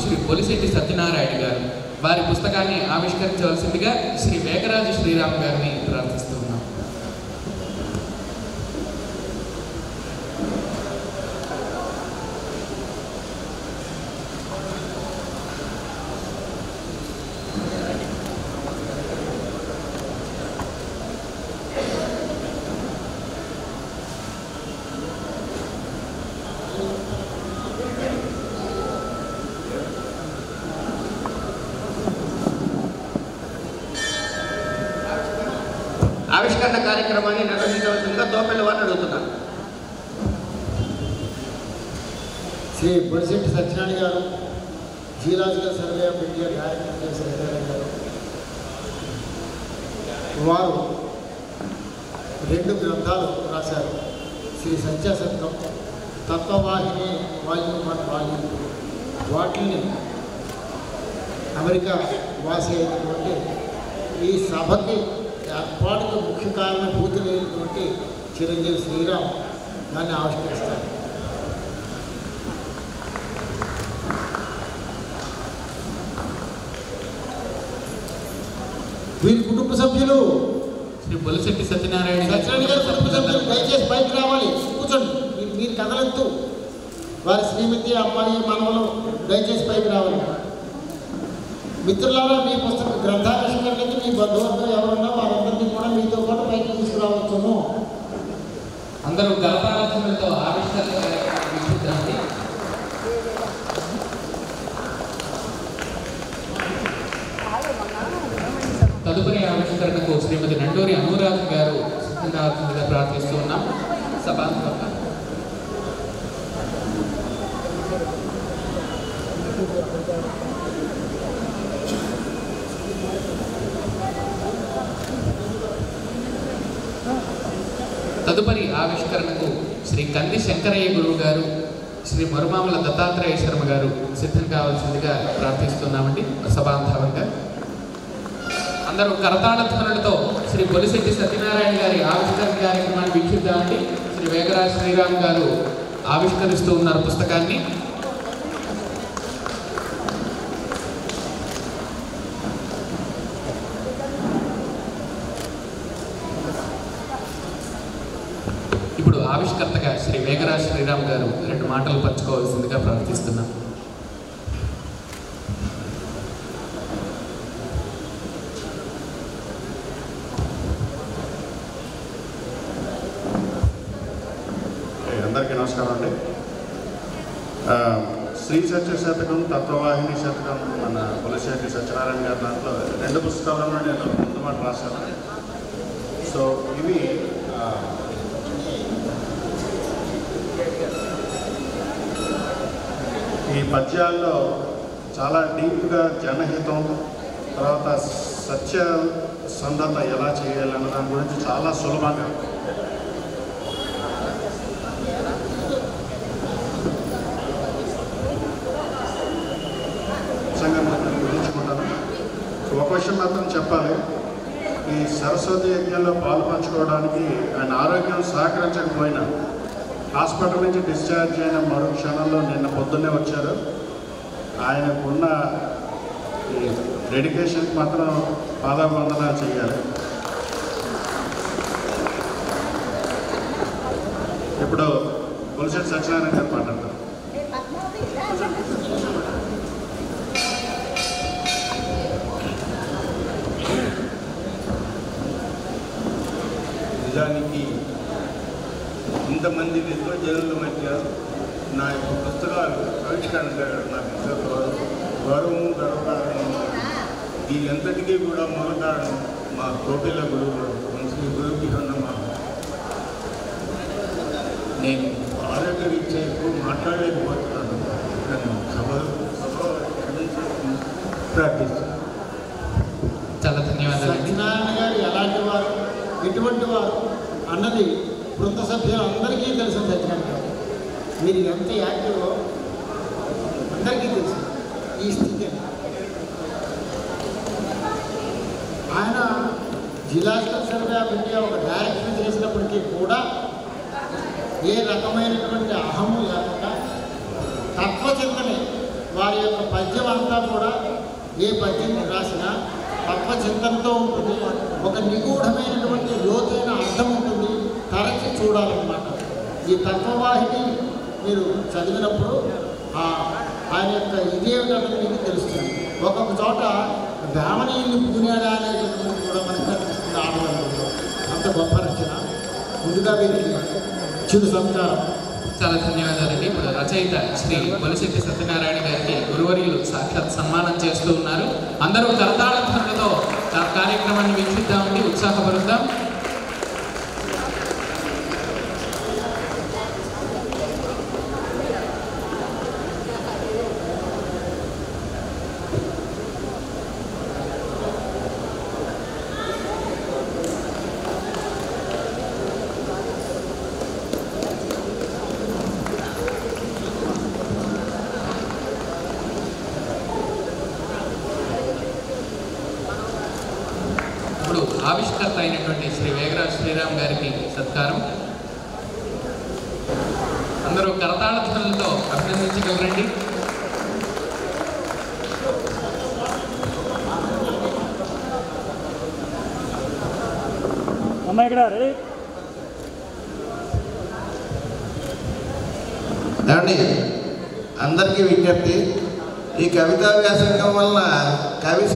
శ్రీ పొలిశెట్టి సత్యనారాయణ గారు. వారి పుస్తకాన్ని ఆవిష్కరించవలసిందిగా శ్రీ వేగరాజు శ్రీరామ్ గారిని ప్రార్థిస్తున్నాం. ఆవిష్కరణ కార్యక్రమాన్ని నిర్వహించవలసిందిగా దోపెల్లి వారిని అడుగుతున్నాను. Shri Polisetti Satyanarayana garu, geological survey of India director Satyanarayana garu, వారు 2 గ్రంథాలు రాశారు. Shri Satyashatakam, Tatvavahini volume 1, volume 2. వాటిని అమెరికా వాసి అయినటువంటి ఈ సభకి ఏర్పాటుకు ముఖ్య కారణభూతి లేనటువంటి చిరంజీవి శ్రీరామ్ దాన్ని ఆవిష్కరిస్తారు. వీరి కుటుంబ సభ్యులు శ్రీ పొలిశెట్టి సత్యనారాయణ గారు కుటుంబ సభ్యులు దయచేసి పైకి రావాలి, కూర్చోండి. మీరు కదలెత్తు. వారి శ్రీమతి, అమ్మాయి, మనవలు దయచేసి పైకి రావాలి. మిత్రులారా, మీ పుస్తక గ్రంథావిష్కరణకి మీ బంధువర్గం ఎవరున్నా వారందరినీ కూడా మీతో పాటు పైకి తీసుకురావచ్చును. అందరూ గర్భారాధనలతో ఆవిష్కరణ వీక్షిద్దామండి. తదుపరి ఆవిష్కరణకు శ్రీమతి నండూరి అనురాధ గారు సిద్ధంగా ప్రార్థిస్తూ ఉన్నాం. సభాంతరంగా తదుపరి ఆవిష్కరణకు శ్రీ కంది శంకరయ్య గురువు గారు, శ్రీ మరుమాముల దత్తాత్రేయ శర్మ గారు సిద్ధం కావాల్సిందిగా ప్రార్థిస్తున్నామండి. సభాంతరంగా అందరూ కరతాళ ధ్వనులతో శ్రీ పొలిశెట్టి సత్యనారాయణ గారి ఆవిష్కరణ కార్యక్రమాన్ని వీక్షిద్దామండి. శ్రీ వేగరాజు శ్రీరామ్ గారు ఆవిష్కరిస్తూ ఉన్నారు పుస్తకాన్ని. ఇప్పుడు ఆవిష్కర్తగా శ్రీ వేగరాజు శ్రీరామ్ గారు 2 మాటలు పంచుకోవాల్సిందిగా ప్రార్థిస్తున్నాం. అందరికీ నమస్కారం అండి. శ్రీ సత్య శతకం, తత్వవాహిని శతకం మన పొలిశెట్టి సత్యనారాయణ గారి దాంట్లో 2 పుస్తకాలను నేను ముందు మాట రాశాను. సో ఇవి ఈ పద్యాల్లో చాలా డీప్గా జనహితం, తర్వాత సత్య సంధత ఎలా చేయాలన్న దాని గురించి చాలా సులభంగా గురించుకుంటాను. సో ఒక విషయం మాత్రం చెప్పాలి, ఈ సరస్వతి యజ్ఞంలో పాలు పంచుకోవడానికి ఆయన ఆరోగ్యం సహకరించకపోయినా హాస్పిటల్ నుంచి డిశ్చార్జ్ అయిన మరో క్షణంలో నిన్న పొద్దున్నే వచ్చారు. ఆయనకున్న ఈ డెడికేషన్కి మాత్రం పాదాభివందన చేయాలి. ఇప్పుడు పొలిశెట్టి సత్యనారాయణ గారు మాట్లాడతారు. నిజానికి ఇంతమంది విద్వజనుల మధ్య నా యొక్క పుస్తకాలు ఆవిష్కరణ జరగడం నాకు ఎంతో గౌరవం, గర్వకారణం. దీనంతటికీ కూడా మూల కారణం మా కోపిల్ల గురువు శ్రీ గురువుకి ఉన్న నేను ఆరోగ్యరీత్యా ఎక్కువ మాట్లాడలేకపోతున్నాను. నన్ను సభ ప్రార్థిస్తాను. చాలా ధన్యవాదాలు. సత్యనారాయణ గారు ఎలాంటి వారు, ఎటువంటి వారు అన్నది బృంద సభ్యులందరికీ తెలుసు. సత్యనారాయణ గారు మీరు ఎంత యాక్టివో అందరికీ తెలుసు. ఈ స్థితి ఆయన జియోలాజికల్ సర్వే ఆఫ్ ఇండియా ఒక డైరెక్టర్ చేసినప్పటికీ కూడా ఏ రకమైనటువంటి అహము లేకుండా తత్వచింతనే వారి యొక్క పద్యం అంతా కూడా ఏ పద్యం రాసినా తత్వచింతనతో ఉంటుంది, ఒక నిగూఢమైనటువంటి లోతైన అర్థం ఉంటుంది, తరచి చూడాలన్నమాట. ఈ తత్వవాహిని మీరు చదివినప్పుడు ఆయన యొక్క ఇదేమిటన్నది మీకు తెలుస్తుంది. ఒక్కొక్క చోట బ్రాహ్మణీయుల్ని పూనాడా అనేటటువంటి కూడా మనకు కనిపిస్తుంది ఆడవాళ్ళలో. అంత గొప్ప రచన. ముందుగా వీరికి చిరు సంచారం. చాలా ధన్యవాదాలండి. ఇప్పుడు రచయిత శ్రీ బొలిశెట్టి సత్యనారాయణ గారికి గురువర్యులు సాక్షాత్ సన్మానం చేస్తూ ఉన్నారు. అందరూ కరతాళ ధ్వనులతో కార్యక్రమాన్ని వీక్షిద్దామండి, ఉత్సాహపరుద్దాం. ఆవిష్కర్త అయినటువంటి శ్రీ వేగరాజ్ శ్రీరామ్ గారికి సత్కారం. అందరూ కరతాళ ధ్వనులతో అభినందించగలరండి. అందరికీ విజ్ఞప్తి, ఈ కవితా వ్యాసంగం వలన కవి